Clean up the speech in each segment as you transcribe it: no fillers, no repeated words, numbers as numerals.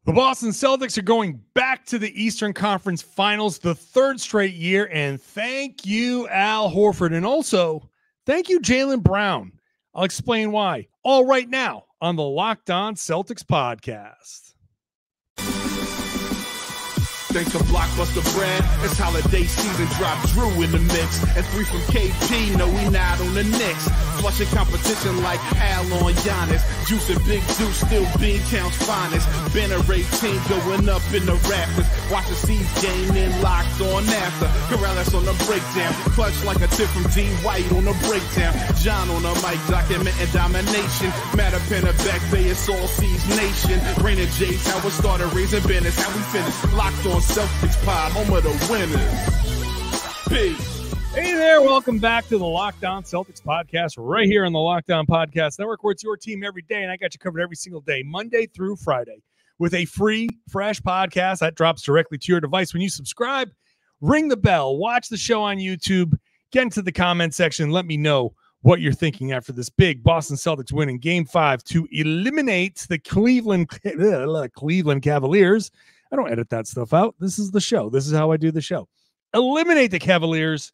The Boston Celtics are going back to the Eastern Conference Finals, the third straight year, and thank you, Al Horford, and also thank you, Jaylen Brown. I'll explain why, all right now on the Locked On Celtics podcast. Thanks to Blockbuster Brand, it's holiday season, drop Drew in the mix. And 3 from KP, no we not on the Knicks. Flushing competition like Al on Giannis. Juice and Big Deuce, still Beantown's finest. Banner 18 going up in the Raptors. Watch the C's game in locked on after. Karalis on the breakdown, clutch like a tip from D. White on the breakdown. John on the mic, documenting domination. Matter pen a back bay, it's all C's nation. Rain and J's, how it started, raising banners, how we finish. Locked on Celtics pod, home of the winners. Peace. Hey there, welcome back to the Locked On Celtics podcast, right here on the Locked On Podcast Network, where it's your team every day, and I got you covered every single day, Monday through Friday, with a free, fresh podcast that drops directly to your device. When you subscribe, ring the bell, watch the show on YouTube, get into the comment section, let me know what you're thinking after this big Boston Celtics win in Game 5 to eliminate the Cleveland Cavaliers. I don't edit that stuff out. This is the show. This is how I do the show. Eliminate the Cavaliers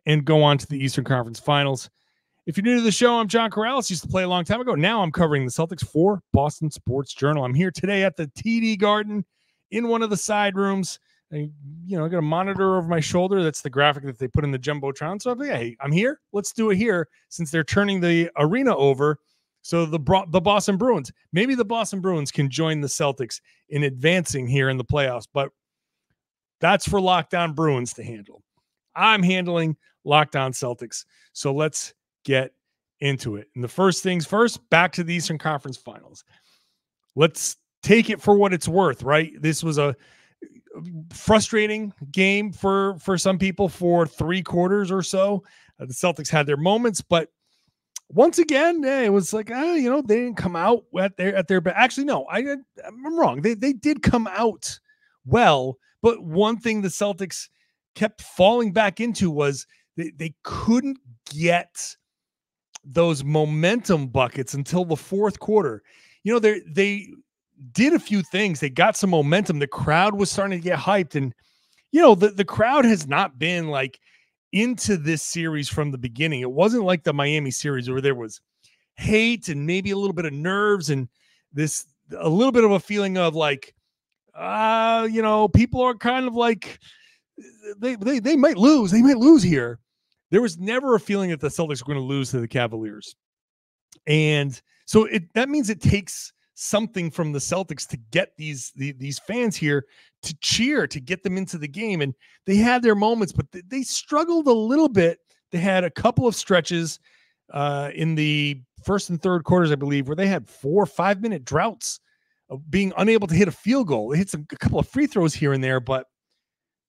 and go on to the Eastern Conference Finals. If you're new to the show, I'm John Karalis. Used to play a long time ago. Now I'm covering the Celtics for Boston Sports Journal. I'm here today at the TD Garden in one of the side rooms. I got a monitor over my shoulder. That's the graphic that they put in the Jumbotron. So I'm like, hey, I'm here. Let's do it here since they're turning the arena over. So the Boston Bruins, maybe the Boston Bruins can join the Celtics in advancing here in the playoffs, but that's for Locked On Bruins to handle. I'm handling Locked On Celtics. So let's get into it. And the first things first, back to the Eastern Conference Finals. Let's take it for what it's worth, right? This was a frustrating game for some people for 3 quarters or so. The Celtics had their moments, but once again, it was like, they didn't come out at their best. Actually, no, I'm wrong. They did come out well, but one thing the Celtics kept falling back into was they couldn't get those momentum buckets until the fourth quarter. They did a few things. They got some momentum. The crowd was starting to get hyped, and the crowd has not been like into this series from the beginning. It wasn't like the Miami series where there was hate and maybe a little bit of nerves and a little bit of a feeling of like, people are kind of like they might lose. They might lose here. There was never a feeling that the Celtics were going to lose to the Cavaliers. And so that means it takes something from the Celtics to get these fans here to cheer, to get them into the game. And they had their moments, but they struggled a little bit. They had a couple of stretches in the first and third quarters, I believe, where they had 4 or 5 minute droughts of being unable to hit a field goal. They hit a couple of free throws here and there, but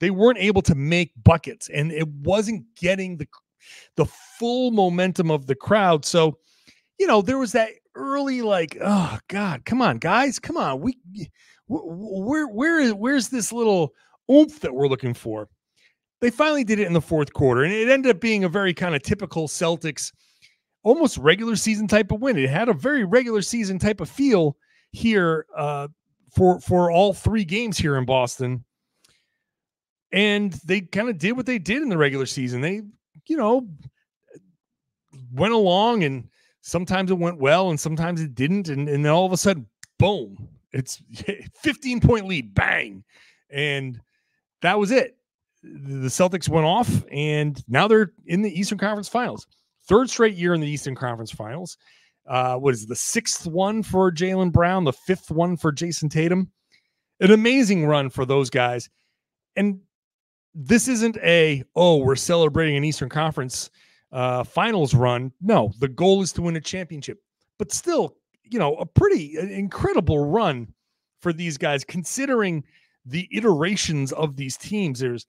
they weren't able to make buckets, and it wasn't getting the full momentum of the crowd. So, there was that early, like, oh God, come on, guys, come on. Where's this little oomph that we're looking for? They finally did it in the fourth quarter, and it ended up being a very kind of typical Celtics, almost regular season type of win. It had a very regular season type of feel here for all 3 games here in Boston. And they kind of did what they did in the regular season. They, went along, and sometimes it went well and sometimes it didn't. And then all of a sudden, boom, it's 15-point lead, bang. And that was it. The Celtics went off, and now they're in the Eastern Conference Finals. 3rd straight year in the Eastern Conference Finals. What is it, the 6th one for Jaylen Brown, the 5th one for Jayson Tatum? An amazing run for those guys. And this isn't we're celebrating an Eastern Conference Finals run. No, the goal is to win a championship. But still, a pretty incredible run for these guys, considering the iterations of these teams. There's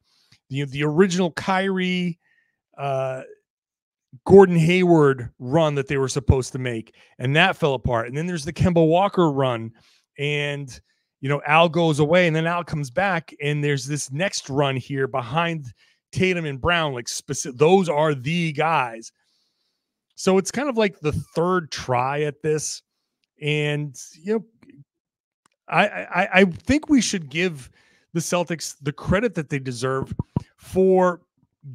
the original Kyrie, Gordon Hayward run that they were supposed to make, and that fell apart. And then there's the Kemba Walker run, and Al goes away, and then Al comes back, and there's this next run here behind Tatum and Brown. Like, those are the guys. So it's kind of like the 3rd try at this. And, I think we should give the Celtics the credit that they deserve for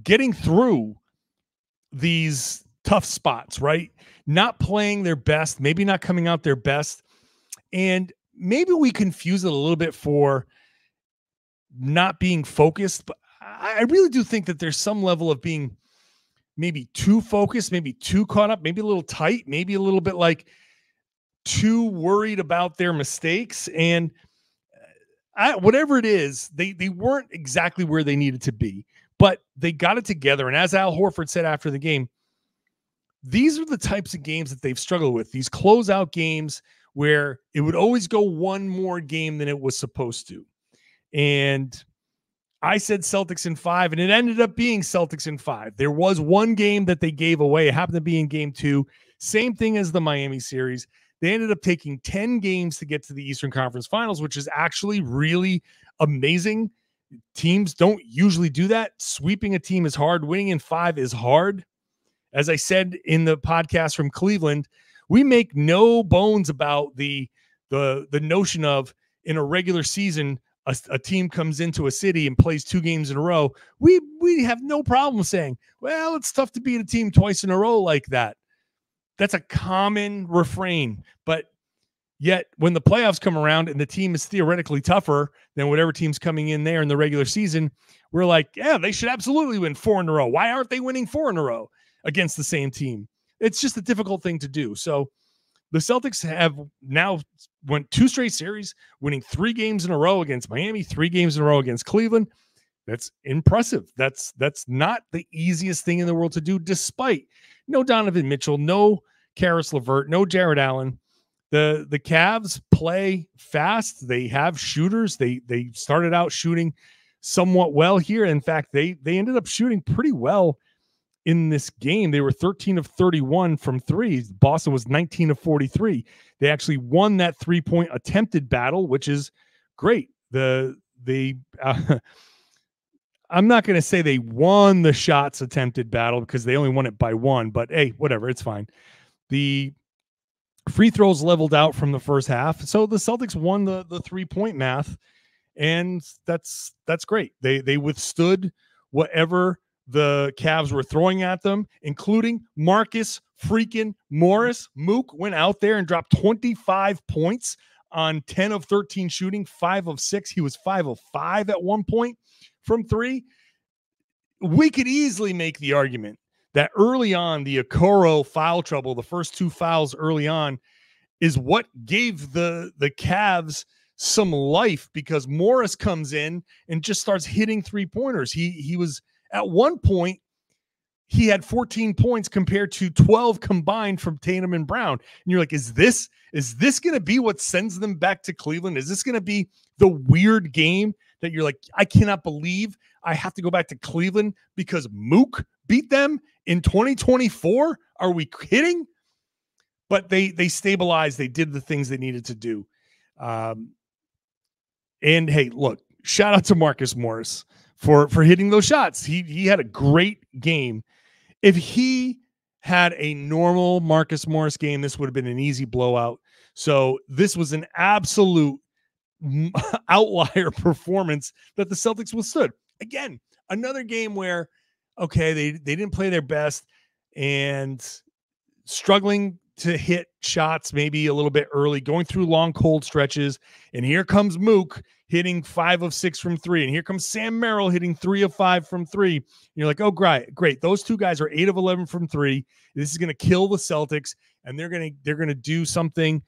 getting through these tough spots, right? Not playing their best, maybe not coming out their best. And maybe we confuse it a little bit for not being focused, but I really do think that there's some level of being maybe too focused, maybe too caught up, maybe a little tight, maybe a little bit like too worried about their mistakes. And whatever it is, they weren't exactly where they needed to be, but they got it together. And as Al Horford said after the game, these are the types of games that they've struggled with, these closeout games where it would always go one more game than it was supposed to. And I said Celtics in 5, and it ended up being Celtics in 5. There was one game that they gave away. It happened to be in game 2. Same thing as the Miami series. They ended up taking 10 games to get to the Eastern Conference Finals, which is actually really amazing. Teams don't usually do that. Sweeping a team is hard. Winning in 5 is hard. As I said in the podcast from Cleveland, we make no bones about the notion of in a regular season, a team comes into a city and plays 2 games in a row. We have no problem saying, well, it's tough to beat a team twice in a row like that. That's a common refrain. But yet when the playoffs come around and the team is theoretically tougher than whatever team's coming in there in the regular season, we're like, yeah, they should absolutely win 4 in a row. Why aren't they winning 4 in a row against the same team? It's just a difficult thing to do. So the Celtics have now went 2 straight series, winning 3 games in a row against Miami, 3 games in a row against Cleveland. That's impressive. That's not the easiest thing in the world to do, despite no Donovan Mitchell, no Karis LeVert, no Jared Allen. The Cavs play fast. They have shooters. They started out shooting somewhat well here. In fact, they ended up shooting pretty well in this game. They were 13 of 31 from 3. Boston was 19 of 43. They actually won that 3-point attempted battle, which is great. I'm not going to say they won the shots attempted battle because they only won it by 1, but hey, whatever, it's fine. The free throws leveled out from the first half, so the Celtics won the 3-point math, and that's great. They withstood whatever the Cavs were throwing at them, including Marcus freaking Morris. Mook went out there and dropped 25 points on 10 of 13 shooting, 5 of 6. He was 5 of 5 at one point from 3. We could easily make the argument that early on, the Okoro foul trouble, the first 2 fouls early on, is what gave the Cavs some life, because Morris comes in and just starts hitting 3-pointers. He was at one point, he had 14 points compared to 12 combined from Tatum and Brown. And you're like, is this going to be what sends them back to Cleveland? Is this going to be the weird game that you're like, I cannot believe I have to go back to Cleveland because Mook beat them in 2024? Are we kidding? But they stabilized. They did the things they needed to do. And hey, look, shout out to Marcus Morris for hitting those shots. He had a great game. If he had a normal Marcus Morris game, this would have been an easy blowout. So this was an absolute outlier performance that the Celtics withstood. Again, another game where, okay, they didn't play their best and struggling to hit shots maybe a little bit early, going through long, cold stretches. And here comes Mook hitting 5 of 6 from 3. And here comes Sam Merrill hitting 3 of 5 from 3. And you're like, oh, great. Those 2 guys are 8 of 11 from 3. This is going to kill the Celtics, and they're going to do something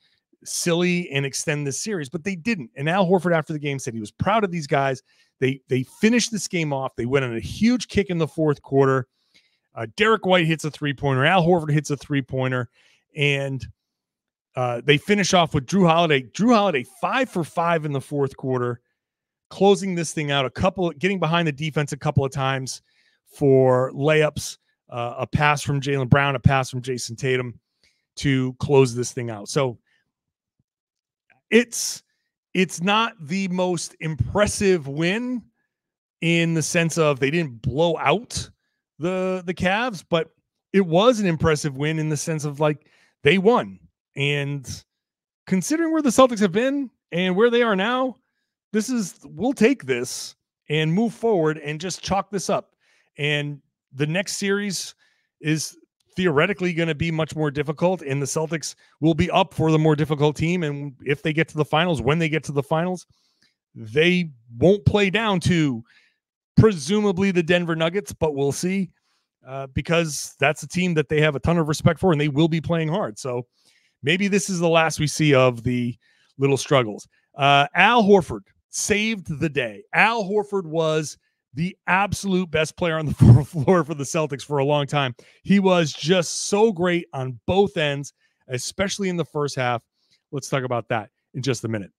silly and extend this series. But they didn't. And Al Horford after the game said he was proud of these guys. They finished this game off. They went on a huge kick in the fourth quarter. Derek White hits a 3-pointer. Al Horford hits a 3-pointer. And they finish off with Drew Holiday. Drew Holiday 5 for 5 in the fourth quarter, closing this thing out. Getting behind the defense a couple of times for layups, a pass from Jaylen Brown, a pass from Jayson Tatum to close this thing out. So it's not the most impressive win in the sense of they didn't blow out the Cavs, but it was an impressive win in the sense of like they won. And considering where the Celtics have been And where they are now, we'll take this and move forward and just chalk this up. And the next series is theoretically going to be much more difficult, and the Celtics will be up for the more difficult team. And if they get to the finals, when they get to the finals, they won't play down to presumably the Denver Nuggets, but we'll see, because that's a team that they have a ton of respect for, and they will be playing hard. So maybe this is the last we see of the little struggles. Al Horford saved the day. Al Horford was the absolute best player on the floor for the Celtics for a long time. He was just so great on both ends, especially in the first half. Let's talk about that in just a minute.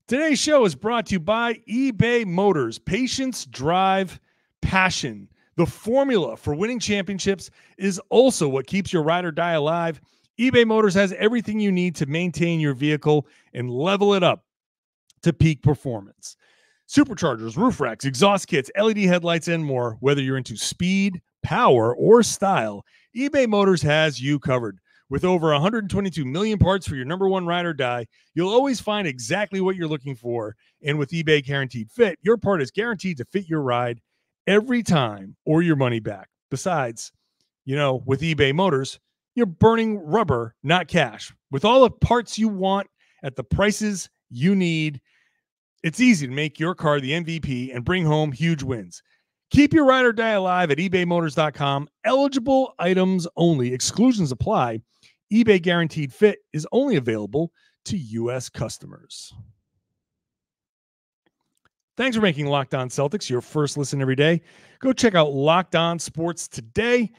Today's show is brought to you by eBay Motors. Patience, drive, passion. The formula for winning championships is also what keeps your ride or die alive. eBay Motors has everything you need to maintain your vehicle and level it up to peak performance. Superchargers, roof racks, exhaust kits, LED headlights, and more. Whether you're into speed, power, or style, eBay Motors has you covered. With over 122 million parts for your number one ride or die, you'll always find exactly what you're looking for. And with eBay Guaranteed Fit, your part is guaranteed to fit your ride every time or your money back. Besides, with eBay Motors, you're burning rubber, not cash. With all the parts you want at the prices you need, it's easy to make your car the MVP and bring home huge wins. Keep your ride or die alive at ebaymotors.com. Eligible items only. Exclusions apply. eBay Guaranteed Fit is only available to U.S. customers. Thanks for making Locked On Celtics your first listen every day. Go check out Locked On Sports today,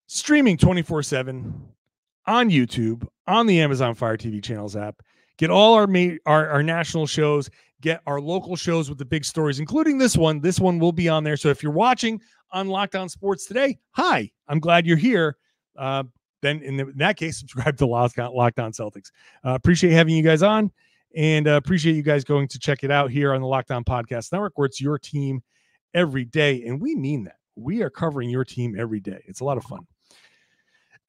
streaming 24/7 on YouTube, on the Amazon Fire TV channels app. Get all our national shows, get our local shows with the big stories, including this one. This one will be on there. So if you're watching on Locked On Sports today, hi, I'm glad you're here. Then in that case, subscribe to Locked On Celtics. Appreciate having you guys on, and appreciate you guys going to check it out here on the Locked On Podcast Network, where it's your team every day. And we mean that. We are covering your team every day. It's a lot of fun.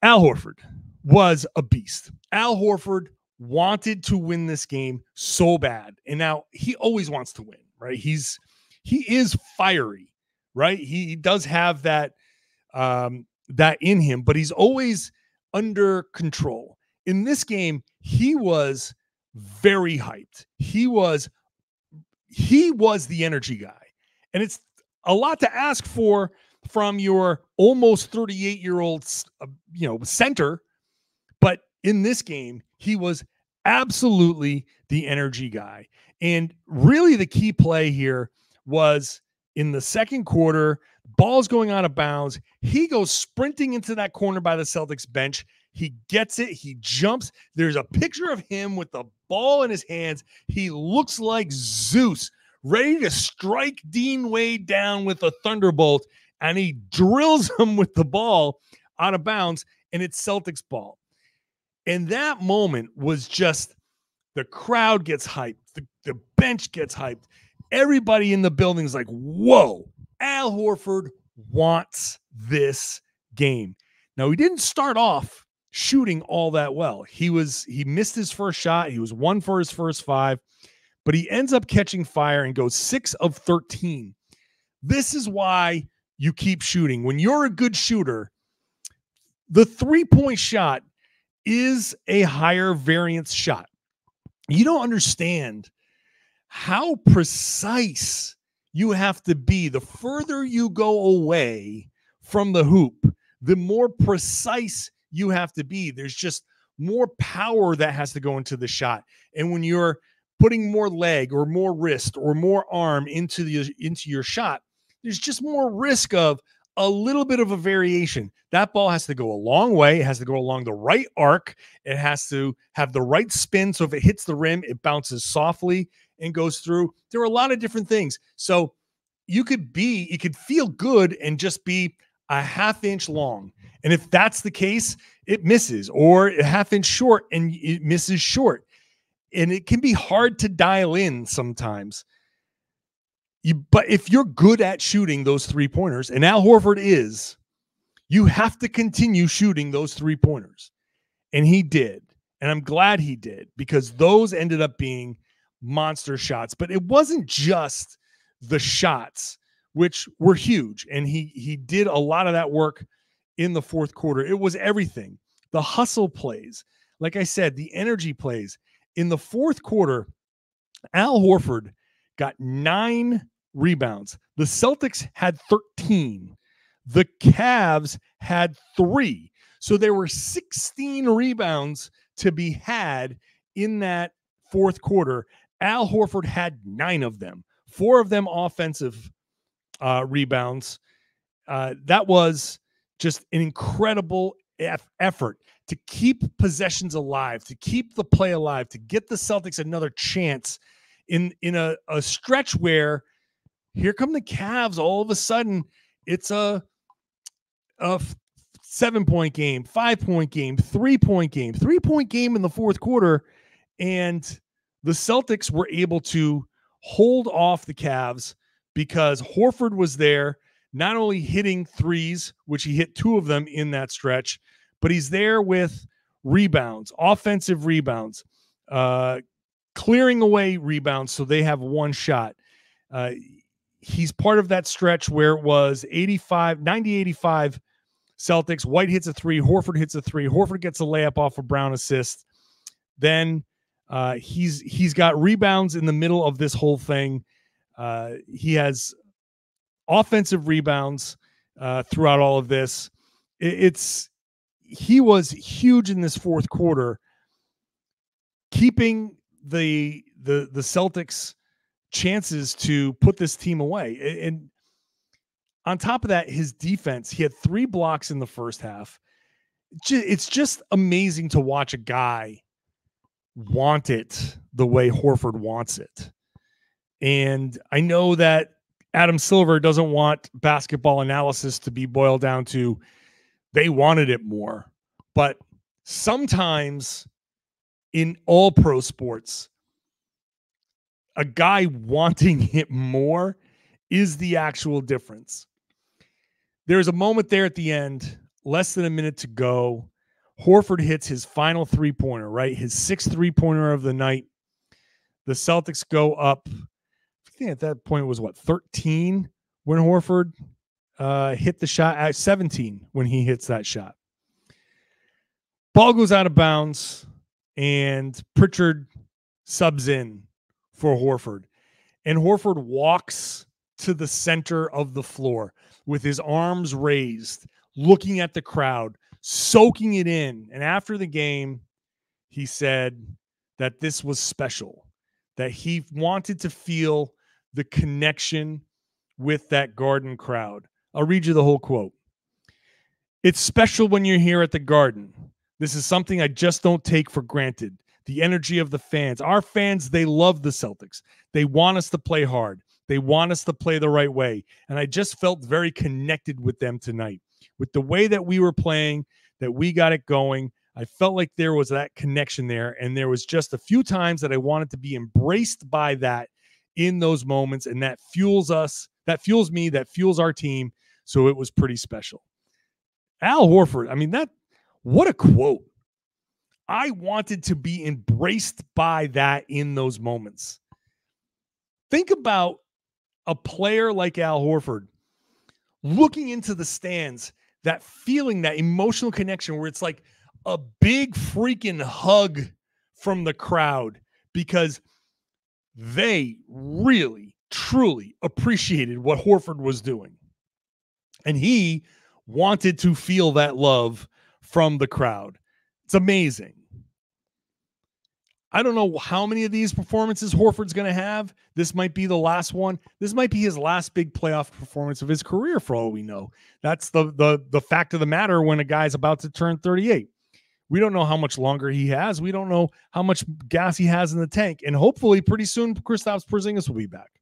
Al Horford was a beast. Al Horford wanted to win this game so bad. And now he always wants to win, right? He is fiery, right? He does have that in him, but he's always under control. In this game, he was very hyped. He was the energy guy. And it's a lot to ask for from your almost 38-year-old center, but in this game, he was absolutely the energy guy. And really the key play here was in the second quarter, ball's going out of bounds. He goes sprinting into that corner by the Celtics bench. He gets it. He jumps. There's a picture of him with the ball in his hands. He looks like Zeus, ready to strike Dean Wade down with a thunderbolt, and he drills him with the ball out of bounds, and it's Celtics ball. And that moment was just, the crowd gets hyped. The bench gets hyped. Everybody in the building is like, whoa, Al Horford wants this game. Now, he didn't start off shooting all that well. He missed his first shot. He was 1 for his first 5, but he ends up catching fire and goes 6 of 13. This is why you keep shooting. When you're a good shooter, the 3-point shot is a higher variance shot. You don't understand how precise you have to be. The further you go away from the hoop, the more precise you have to be. There's just more power that has to go into the shot. And when you're putting more leg or more wrist or more arm into your shot, there's just more risk of a little bit of a variation. That ball has to go a long way. It has to go along the right arc. It has to have the right spin. So if it hits the rim, it bounces softly and goes through. There are a lot of different things. So you could feel good and just be a half-inch long. And if that's the case, it misses, or a half-inch short and it misses short. And it can be hard to dial in sometimes. But if you're good at shooting those 3-pointers, and Al Horford is, you have to continue shooting those 3-pointers. And he did. And I'm glad he did, because those ended up being monster shots. But it wasn't just the shots, which were huge. And he did a lot of that work in the fourth quarter. It was everything. The hustle plays. Like I said, the energy plays. In the fourth quarter, Al Horford got 9 rebounds. The Celtics had 13. The Cavs had 3. So there were 16 rebounds to be had in that fourth quarter. Al Horford had 9 of them, 4 of them offensive rebounds. That was just an incredible effort to keep possessions alive, to keep the play alive, to get the Celtics another chance in a stretch where here come the Cavs. All of a sudden, it's a 7-point game, 5-point game, 3-point game, 3-point game in the fourth quarter. And the Celtics were able to hold off the Cavs because Horford was there, not only hitting threes, which he hit 2 of them in that stretch, but he's there with rebounds, offensive rebounds, clearing away rebounds so they have 1 shot. He's part of that stretch where it was 90-85 Celtics. White hits a 3. Horford hits a 3. Horford gets a layup off a Brown assist. Then he's got rebounds in the middle of this whole thing. He has offensive rebounds throughout all of this. He was huge in this fourth quarter, keeping the Celtics chances to put this team away. And on top of that, his defense, he had 3 blocks in the first half. It's just amazing to watch a guy want it the way Horford wants it. And I know that Adam Silver doesn't want basketball analysis to be boiled down to they wanted it more. But sometimes in all pro sports, a guy wanting it more is the actual difference. There's a moment there at the end, less than a minute to go. Horford hits his final 3-pointer, right? His 6th 3-pointer of the night. The Celtics go up. I think at that point it was 13 when Horford hit the shot, at 17 when he hits that shot. Ball goes out of bounds, and Pritchard subs in for Horford. And Horford walks to the center of the floor with his arms raised, looking at the crowd, soaking it in. And after the game, he said that this was special, that he wanted to feel the connection with that Garden crowd. I'll read you the whole quote. "It's special when you're here at the Garden. This is something I just don't take for granted. The energy of the fans. Our fans, they love the Celtics. They want us to play hard. They want us to play the right way. And I just felt very connected with them tonight. With the way that we were playing, that we got it going, I felt like there was that connection there. And there was just a few times that I wanted to be embraced by that in those moments. And that fuels us. That fuels me. That fuels our team. So it was pretty special." Al Horford, I mean, what a quote. I wanted to be embraced by that in those moments. Think about a player like Al Horford looking into the stands, that feeling, that emotional connection where it's like a big freaking hug from the crowd because they really, truly appreciated what Horford was doing. And he wanted to feel that love from the crowd. It's amazing. I don't know how many of these performances Horford's going to have. This might be the last one. This might be his last big playoff performance of his career, for all we know. That's the fact of the matter when a guy's about to turn 38. We don't know how much longer he has. We don't know how much gas he has in the tank. And hopefully pretty soon Kristaps Porzingis will be back.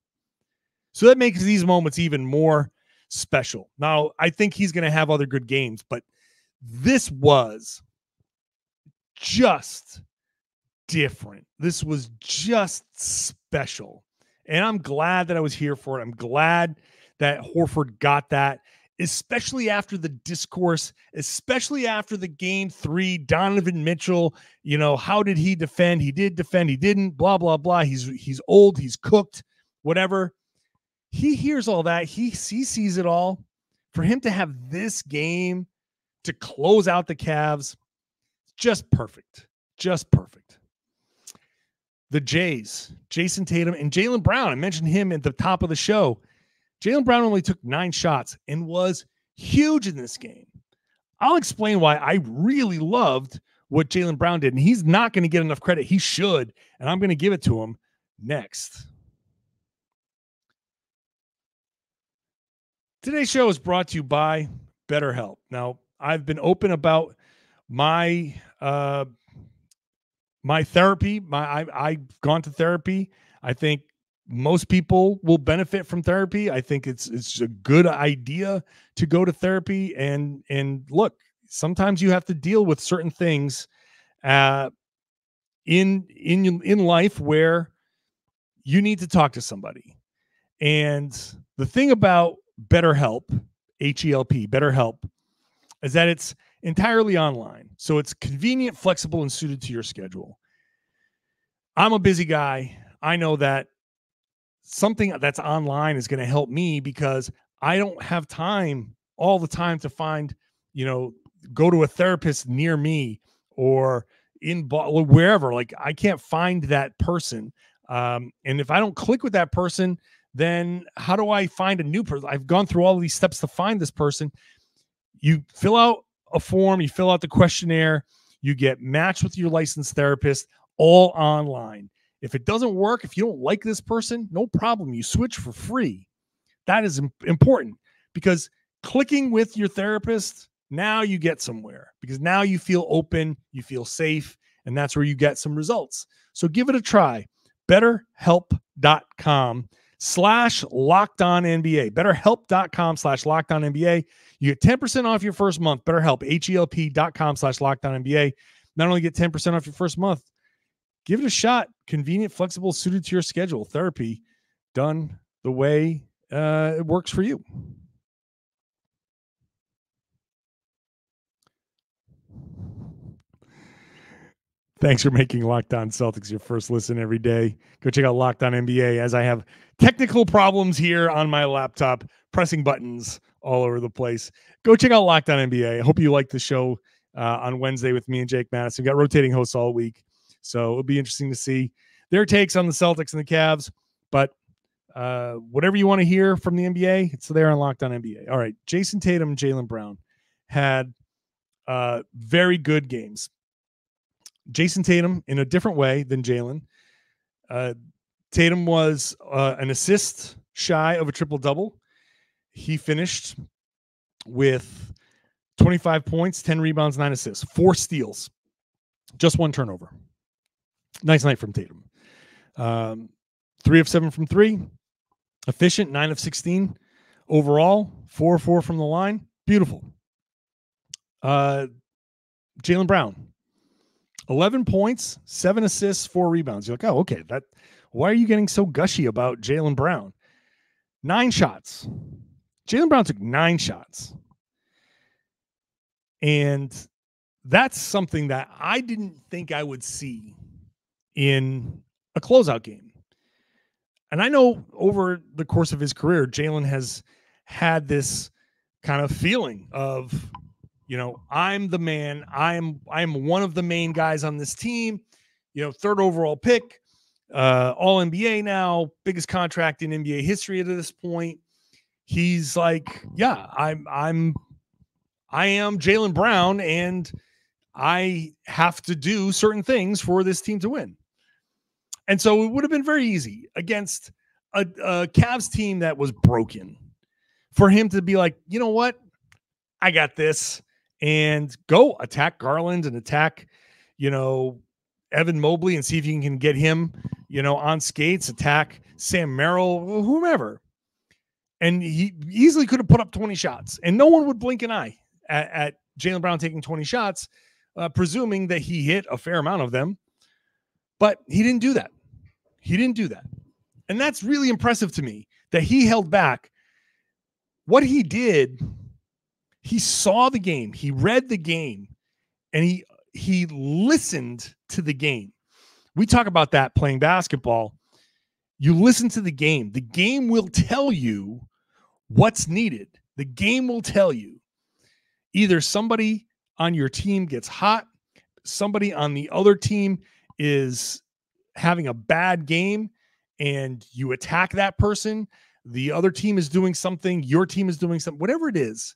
So that makes these moments even more special. Now, I think he's going to have other good games, but this was just different. This was just special. And I'm glad that I was here for it. I'm glad that Horford got that. especially after the discourse, especially after the game 3, Donovan Mitchell, how did he defend? He did defend, he didn't, blah, blah, blah. He's old, he's cooked, whatever. He hears all that. He sees it all. For him to have this game to close out the Cavs, just perfect. Just perfect. The Jays, Jayson Tatum and Jaylen Brown. I mentioned him at the top of the show. Jaylen Brown only took 9 shots and was huge in this game. I'll explain why I really loved what Jaylen Brown did, and he's not going to get enough credit. He should, and I'm going to give it to him next. Today's show is brought to you by BetterHelp. Now, I've been open about my therapy. I've gone to therapy. I think most people will benefit from therapy. I think it's a good idea to go to therapy. And look, sometimes you have to deal with certain things in life where you need to talk to somebody. And the thing about BetterHelp, H-E-L-P, BetterHelp, is that it's entirely online. So it's convenient, flexible, and suited to your schedule. I'm a busy guy. I know that something that's online is going to help me because I don't have time all the time to find, go to a therapist near me or wherever. Like, I can't find that person. And if I don't click with that person, then how do I find a new person? I've gone through all of these steps to find this person. You fill out a form, you fill out the questionnaire, you get matched with your licensed therapist, all online. If it doesn't work, if you don't like this person, no problem. You switch for free. That is important because clicking with your therapist, now you get somewhere because now you feel open, you feel safe, and that's where you get some results. So give it a try. BetterHelp.com/LockedOnNBA. BetterHelp.com/LockedOnNBA. You get 10% off your first month. BetterHelp, HELP.com/LockedOnNBA. Not only get 10% off your first month, give it a shot. Convenient, flexible, suited to your schedule. Therapy done the way it works for you. Thanks for making Locked On Celtics your first listen every day. Go check out Locked On NBA as I have technical problems here on my laptop, pressing buttons all over the place. Go check out Locked On NBA. I hope you like the show on Wednesday with me and Jake Madison. We've got rotating hosts all week, so it'll be interesting to see their takes on the Celtics and the Cavs. But whatever you want to hear from the NBA, it's there on Locked On NBA. All right, Jayson Tatum and Jaylen Brown had very good games. Jayson Tatum in a different way than Jaylen. Tatum was an assist shy of a triple-double. He finished with 25 points, 10 rebounds, 9 assists, 4 steals, just 1 turnover. Nice night from Tatum. 3 of 7 from 3. Efficient, 9 of 16. Overall, 4-4 from the line. Beautiful. Jaylen Brown. 11 points, 7 assists, 4 rebounds. You're like, oh, okay. Why are you getting so gushy about Jaylen Brown? 9 shots. Jaylen Brown took 9 shots. And that's something that I didn't think I would see in a closeout game. And I know over the course of his career, Jaylen has had this kind of feeling of, I'm the man. I'm one of the main guys on this team. 3rd overall pick, all NBA now, biggest contract in NBA history at this point. He's like, yeah, I am Jaylen Brown, and I have to do certain things for this team to win. And so it would have been very easy against a Cavs team that was broken for him to be like, you know what? I got this. And go attack Garland and attack, Evan Mobley and see if you can get him, on skates, attack Sam Merrill, whomever. And he easily could have put up 20 shots. And no one would blink an eye at Jaylen Brown taking 20 shots, presuming that he hit a fair amount of them. But he didn't do that. And that's really impressive to me that he held back. What he did He saw the game, he read the game, and he listened to the game. We talk about that playing basketball. You listen to the game. The game will tell you what's needed. The game will tell you. Either somebody on your team gets hot, somebody on the other team is having a bad game, and you attack that person. The other team is doing something, your team is doing something, whatever it is.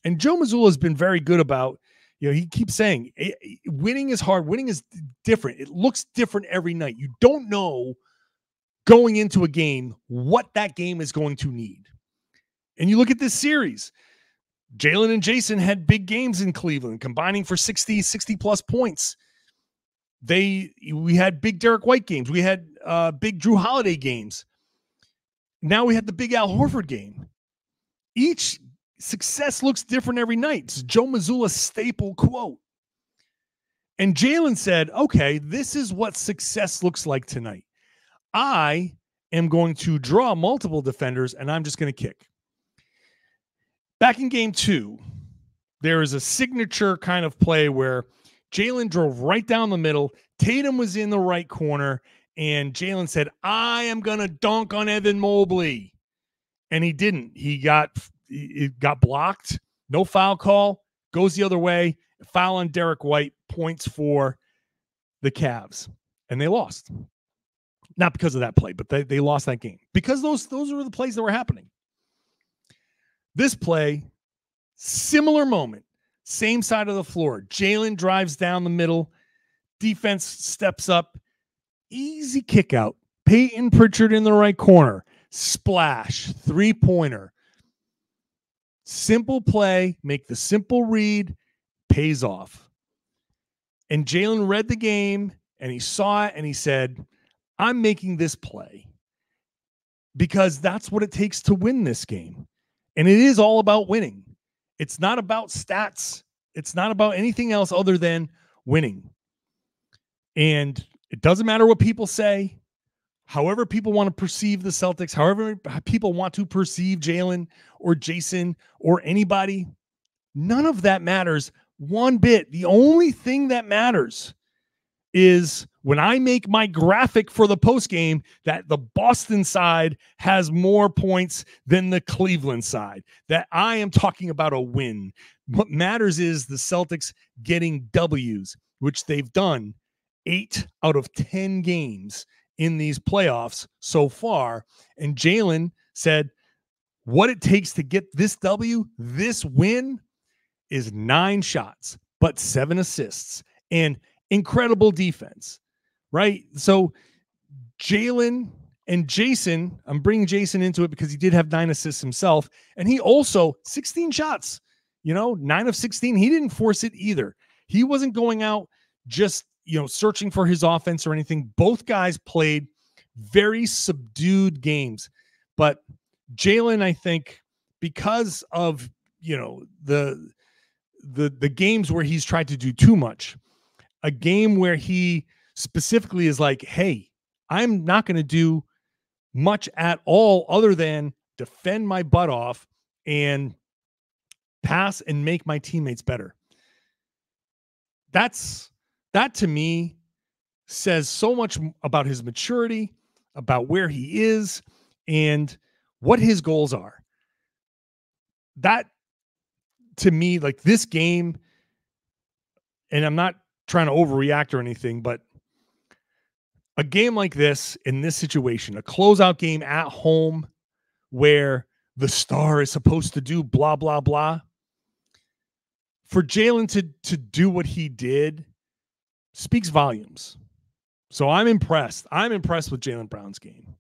And Joe Mazzulla has been very good about, he keeps saying winning is hard. Winning is different. It looks different every night. You don't know going into a game what that game is going to need. And you look at this series, Jaylen and Jayson had big games in Cleveland, combining for 60 plus points. We had big Derek White games. We had big Drew Holiday games. Now we had the big Al Horford game. Each success looks different every night. It's Joe Mazzulla's staple quote. And Jaylen said, okay, this is what success looks like tonight. I am going to draw multiple defenders, and I'm just going to kick. Back in game 2, there is a signature kind of play where Jaylen drove right down the middle. Tatum was in the right corner, and Jaylen said, I am going to dunk on Evan Mobley. And he didn't. It got blocked. No foul call. Goes the other way. Foul on Derek White. Points for the Cavs. And they lost. Not because of that play, but they lost that game. Because those were the plays that were happening. This play, similar moment. Same side of the floor. Jaylen drives down the middle. Defense steps up. Easy kick out. Peyton Pritchard in the right corner. Splash. 3-pointer. Simple play. Make the simple read. Pays off. And Jaylen read the game, and he saw it, and he said, I'm making this play because that's what it takes to win this game. And it is all about winning. It's not about stats. It's not about anything else other than winning. And it doesn't matter what people say, however people want to perceive the Celtics, however people want to perceive Jaylen or Jayson or anybody. None of that matters one bit. The only thing that matters is when I make my graphic for the postgame that the Boston side has more points than the Cleveland side, that I am talking about a win. What matters is the Celtics getting W's, which they've done 8 out of 10 games in these playoffs so far. And Jaylen said, what it takes to get this W, this win, is 9 shots, but 7 assists and incredible defense, right? So Jaylen and Jayson, I'm bringing Jayson into it because he did have 9 assists himself. And he also 16 shots, 9 of 16. He didn't force it either. He wasn't going out just, searching for his offense or anything. Both guys played very subdued games, but Jaylen, I think, because of, the games where he's tried to do too much, a game where he specifically is like, hey, I'm not going to do much at all other than defend my butt off and pass and make my teammates better. That to me says so much about his maturity, about where he is, and what his goals are. That to me, like this game, and I'm not trying to overreact or anything, but a game like this in this situation, a closeout game at home where the star is supposed to do blah, blah, blah. For Jaylen to do what he did speaks volumes. So I'm impressed. I'm impressed with Jaylen Brown's game.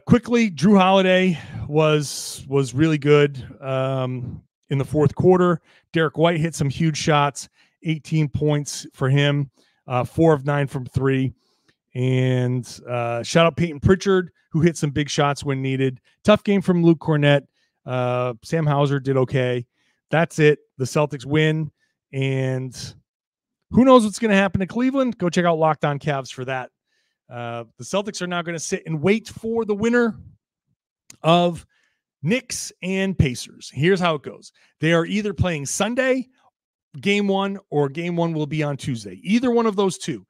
Quickly, Drew Holiday was really good in the fourth quarter. Derek White hit some huge shots, 18 points for him, 4 of 9 from 3. And shout out Peyton Pritchard, who hit some big shots when needed. Tough game from Luke Cornett. Sam Hauser did okay. That's it. The Celtics win. And who knows what's going to happen to Cleveland? Go check out Locked On Cavs for that. The Celtics are now going to sit and wait for the winner of Knicks and Pacers. Here's how it goes. They are either playing Sunday, game one, or game one will be on Tuesday. Either one of those two.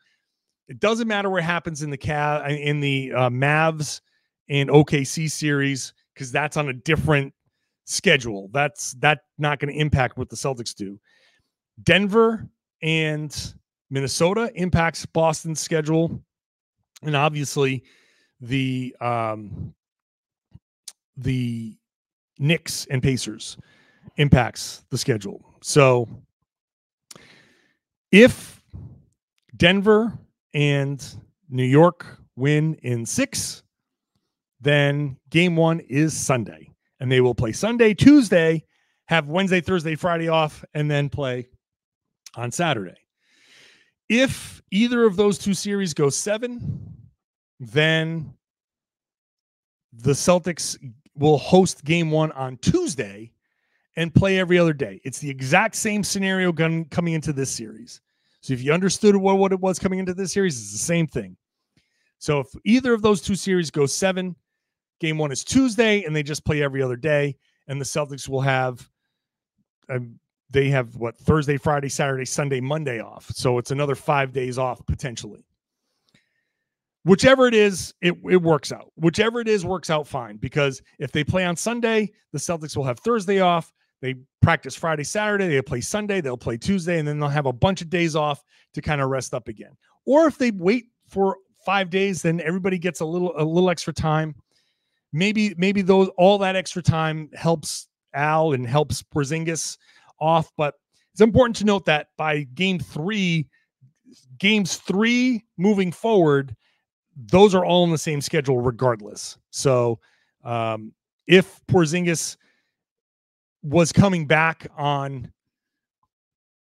It doesn't matter what happens in the Mavs and OKC series, because that's on a different schedule. That's not going to impact what the Celtics do. Denver and Minnesota impacts Boston's schedule, and obviously the Knicks and Pacers impacts the schedule. So if Denver and New York win in 6, then game one is Sunday, and they will play Sunday, Tuesday, have Wednesday, Thursday, Friday off, and then play on Saturday. If either of those two series go 7, then the Celtics will host game one on Tuesday and play every other day. It's the exact same scenario coming into this series. So if you understood what it was coming into this series, it's the same thing. So if either of those two series go 7, game one is Tuesday, and they just play every other day, and the Celtics will have they have Thursday, Friday, Saturday, Sunday, Monday off. So it's another 5 days off potentially. Whichever it is, it works out. Whichever it is works out fine, because if they play on Sunday, the Celtics will have Thursday off. They practice Friday, Saturday, they play Sunday, they'll play Tuesday, and then they'll have a bunch of days off to kind of rest up again. Or if they wait for 5 days, then everybody gets a little extra time. Maybe all that extra time helps Al and helps Porzingis off, but it's important to note that by games 3 moving forward, those are all on the same schedule regardless. So if Porzingis was coming back on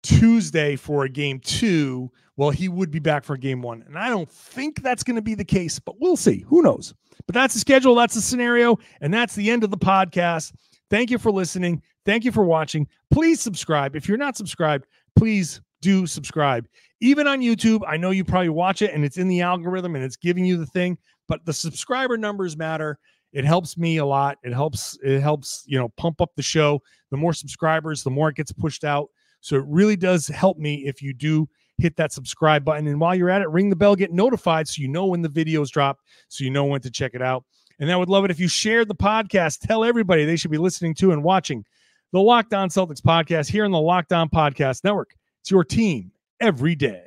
Tuesday for a game 2, well, he would be back for game 1. And I don't think that's going to be the case, but we'll see. Who knows? But that's the schedule. That's the scenario. And that's the end of the podcast. Thank you for listening. Thank you for watching. Please subscribe. If you're not subscribed, please do subscribe. Even on YouTube, I know you probably watch it and it's in the algorithm and it's giving you the thing, but the subscriber numbers matter. It helps me a lot. It helps, pump up the show. The more subscribers, the more it gets pushed out. So it really does help me if you do hit that subscribe button. And while you're at it, ring the bell, get notified so you know when the videos drop, so you know when to check it out. And I would love it if you shared the podcast. Tell everybody they should be listening to and watching the Locked On Celtics podcast here on the Locked On Podcast Network. It's your team every day.